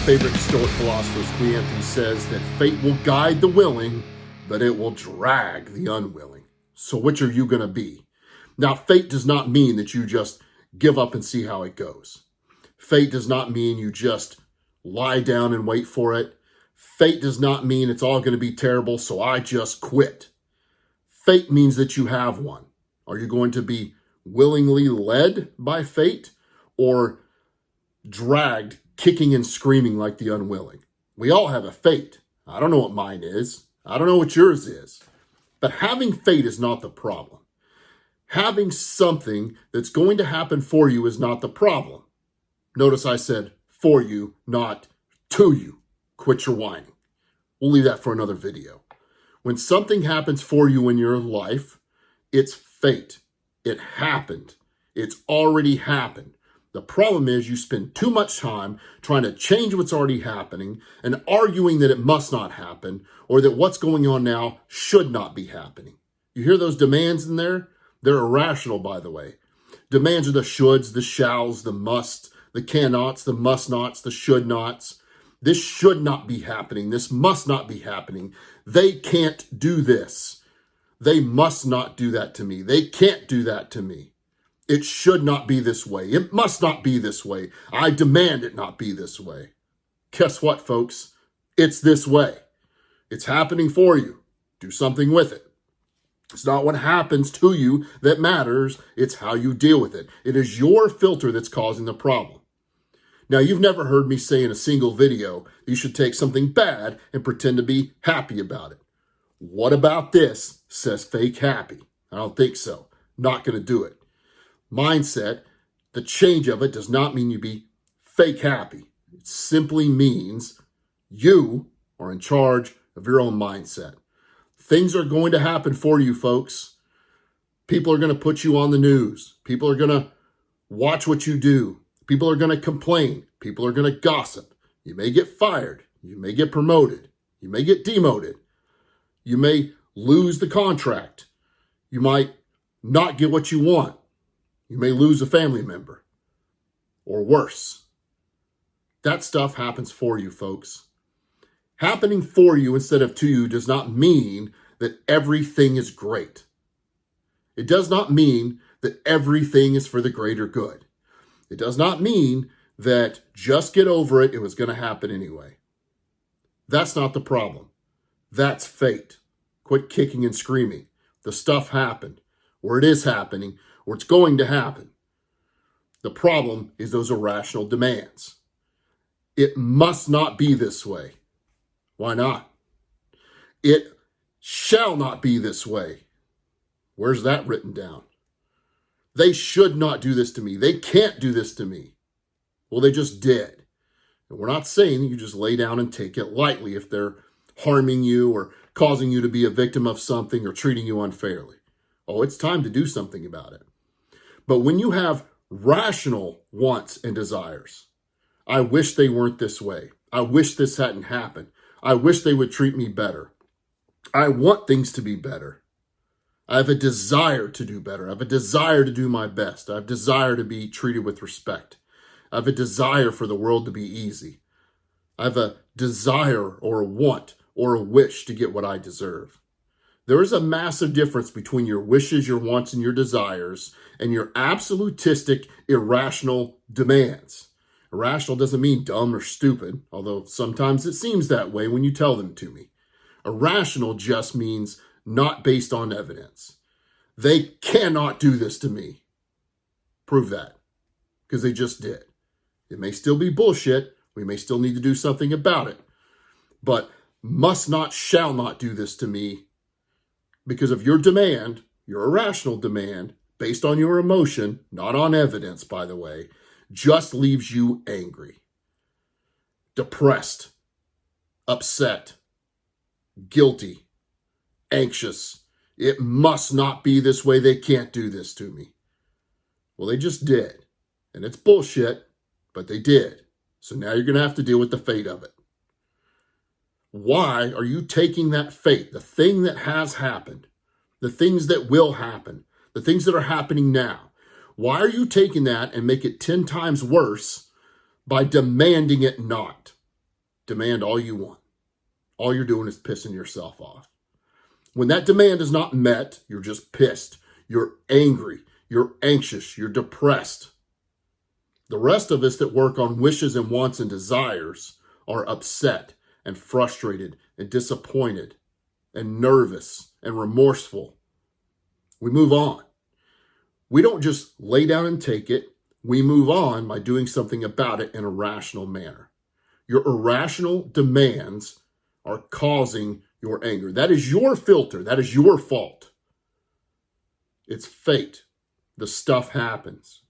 favorite Stoic philosopher, Cleanthes, says that fate will guide the willing, but it will drag the unwilling. So which are you going to be? Now, fate does not mean that you just give up and see how it goes. Fate does not mean you just lie down and wait for it. Fate does not mean it's all going to be terrible, so I just quit. Fate means that you have one. Are you going to be willingly led by fate or dragged, kicking and screaming like the unwilling? We all have a fate. I don't know what mine is. I don't know what yours is. But having fate is not the problem. Having something that's going to happen for you is not the problem. Notice I said for you, not to you. Quit your whining. We'll leave that for another video. When something happens for you in your life, it's fate. It happened. It's already happened. The problem is you spend too much time trying to change what's already happening and arguing that it must not happen or that what's going on now should not be happening. You hear those demands in there? They're irrational, by the way. Demands are the shoulds, the shalls, the musts, the cannots, the must nots, the should nots. This should not be happening. This must not be happening. They can't do this. They must not do that to me. They can't do that to me. It should not be this way. It must not be this way. I demand it not be this way. Guess what, folks? It's this way. It's happening for you. Do something with it. It's not what happens to you that matters. It's how you deal with it. It is your filter that's causing the problem. Now, you've never heard me say in a single video, you should take something bad and pretend to be happy about it. What about this says fake happy? I don't think so. Not going to do it. Mindset, the change of it does not mean you be fake happy. It simply means you are in charge of your own mindset. Things are going to happen for you, folks. People are going to put you on the news. People are going to watch what you do. People are going to complain. People are going to gossip. You may get fired. You may get promoted. You may get demoted. You may lose the contract. You might not get what you want. You may lose a family member or worse. That stuff happens for you, folks. Happening for you instead of to you does not mean that everything is great. It does not mean that everything is for the greater good. It does not mean that just get over it, it was going to happen anyway. That's not the problem. That's fate. Quit kicking and screaming. The stuff happened, or it is happening, or it's going to happen. The problem is those irrational demands. It must not be this way. Why not? It shall not be this way. Where's that written down? They should not do this to me. They can't do this to me. Well, they just did. And we're not saying you just lay down and take it lightly if they're harming you or causing you to be a victim of something or treating you unfairly. Oh, it's time to do something about it. But when you have rational wants and desires, I wish they weren't this way. I wish this hadn't happened. I wish they would treat me better. I want things to be better. I have a desire to do better. I have a desire to do my best. I have a desire to be treated with respect. I have a desire for the world to be easy. I have a desire or a want or a wish to get what I deserve. There is a massive difference between your wishes, your wants, and your desires and your absolutistic, irrational demands. Irrational doesn't mean dumb or stupid, although sometimes it seems that way when you tell them to me. Irrational just means not based on evidence. They cannot do this to me. Prove that, because they just did. It may still be bullshit. We may still need to do something about it. But must not, shall not do this to me because of your demand, your irrational demand, based on your emotion, not on evidence, by the way, just leaves you angry, depressed, upset, guilty, anxious. It must not be this way. They can't do this to me. Well, they just did. And it's bullshit, but they did. So now you're going to have to deal with the fate of it. Why are you taking that fate, the thing that has happened, the things that will happen, the things that are happening now? Why are you taking that and make it 10 times worse by demanding it not? Demand all you want. All you're doing is pissing yourself off. When that demand is not met, you're just pissed. You're angry. You're anxious. You're depressed. The rest of us that work on wishes and wants and desires are upset and frustrated and disappointed and nervous and remorseful. We move on. We don't just lay down and take it. We move on by doing something about it in a rational manner. Your irrational demands are causing your anger. That is your filter. That is your fault. It's fate. The stuff happens.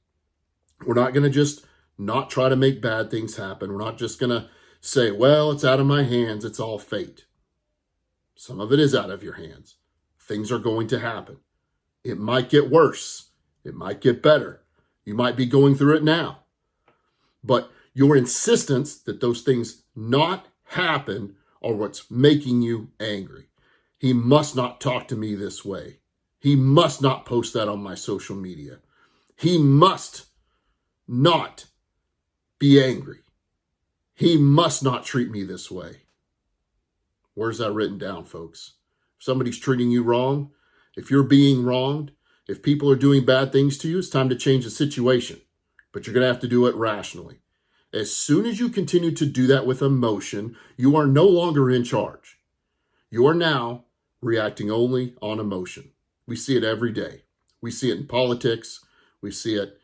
We're not going to just not try to make bad things happen. We're not just going to say, well, it's out of my hands. It's all fate. Some of it is out of your hands. Things are going to happen. It might get worse. It might get better. You might be going through it now. But your insistence that those things not happen are what's making you angry. He must not talk to me this way. He must not post that on my social media. He must not be angry. He must not treat me this way. Where's that written down, folks? If somebody's treating you wrong, if you're being wronged, if people are doing bad things to you, it's time to change the situation. But you're going to have to do it rationally. As soon as you continue to do that with emotion, you are no longer in charge. You are now reacting only on emotion. We see it every day. We see it in politics. We see it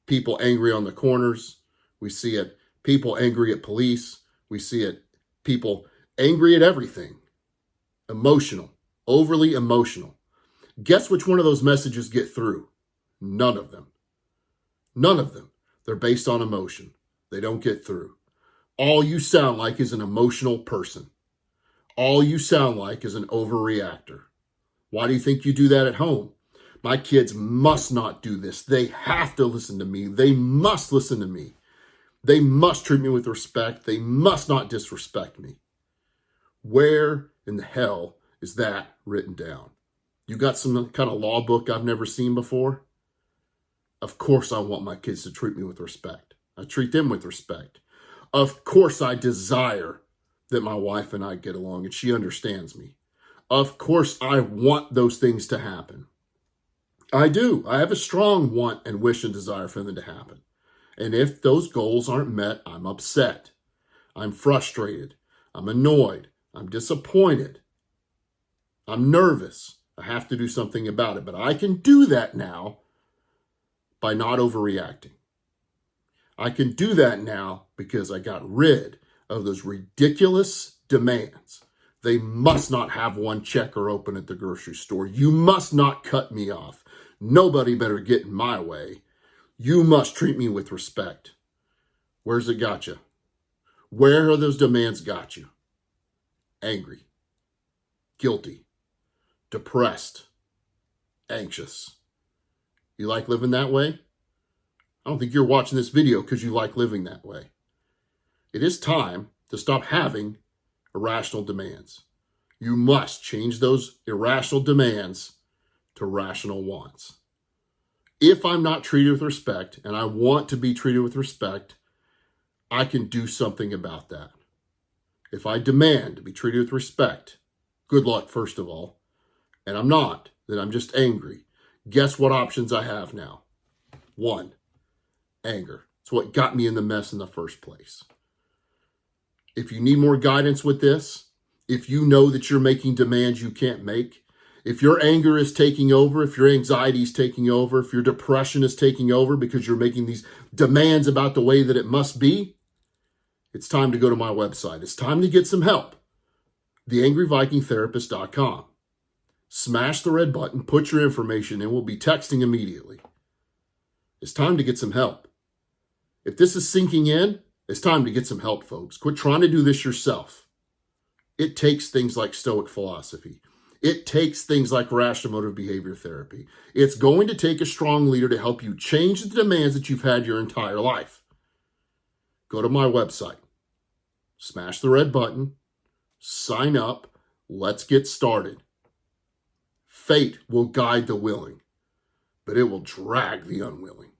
people angry on the corners. We see it people angry at police. We see it people angry at everything. Emotional, overly emotional. Guess which one of those messages get through? None of them. None of them. They're based on emotion. They don't get through. All you sound like is an emotional person. All you sound like is an overreactor. Why do you think you do that at home? My kids must not do this. They have to listen to me. They must listen to me. They must treat me with respect. They must not disrespect me. Where in the hell is that written down? You got some kind of law book I've never seen before? Of course I want my kids to treat me with respect. I treat them with respect. Of course I desire that my wife and I get along and she understands me. Of course I want those things to happen. I do. I have a strong want and wish and desire for them to happen. And if those goals aren't met, I'm upset. I'm frustrated. I'm annoyed. I'm disappointed. I'm nervous. I have to do something about it. But I can do that now by not overreacting. I can do that now because I got rid of those ridiculous demands. They must not have one checker open at the grocery store. You must not cut me off. Nobody better get in my way. You must treat me with respect. Where's it got you? Where are those demands got you? Angry, guilty, depressed, anxious. You like living that way? I don't think you're watching this video because you like living that way. It is time to stop having irrational demands. You must change those irrational demands to rational wants. If I'm not treated with respect and I want to be treated with respect, I can do something about that. If I demand to be treated with respect, good luck, first of all, and I'm not, then I'm just angry. Guess what options I have now? 1, anger. It's what got me in the mess in the first place. If you need more guidance with this, if you know that you're making demands you can't make, if your anger is taking over, if your anxiety is taking over, if your depression is taking over because you're making these demands about the way that it must be, it's time to go to my website. It's time to get some help. theangryvikingtherapist.com. Smash the red button, put your information in, we'll be texting immediately. It's time to get some help. If this is sinking in, it's time to get some help, folks. Quit trying to do this yourself. It takes things like Stoic Philosophy. It takes things like rational motive behavior therapy. It's going to take a strong leader to help you change the demands that you've had your entire life. Go to my website. Smash the red button. Sign up. Let's get started. Fate will guide the willing, but it will drag the unwilling.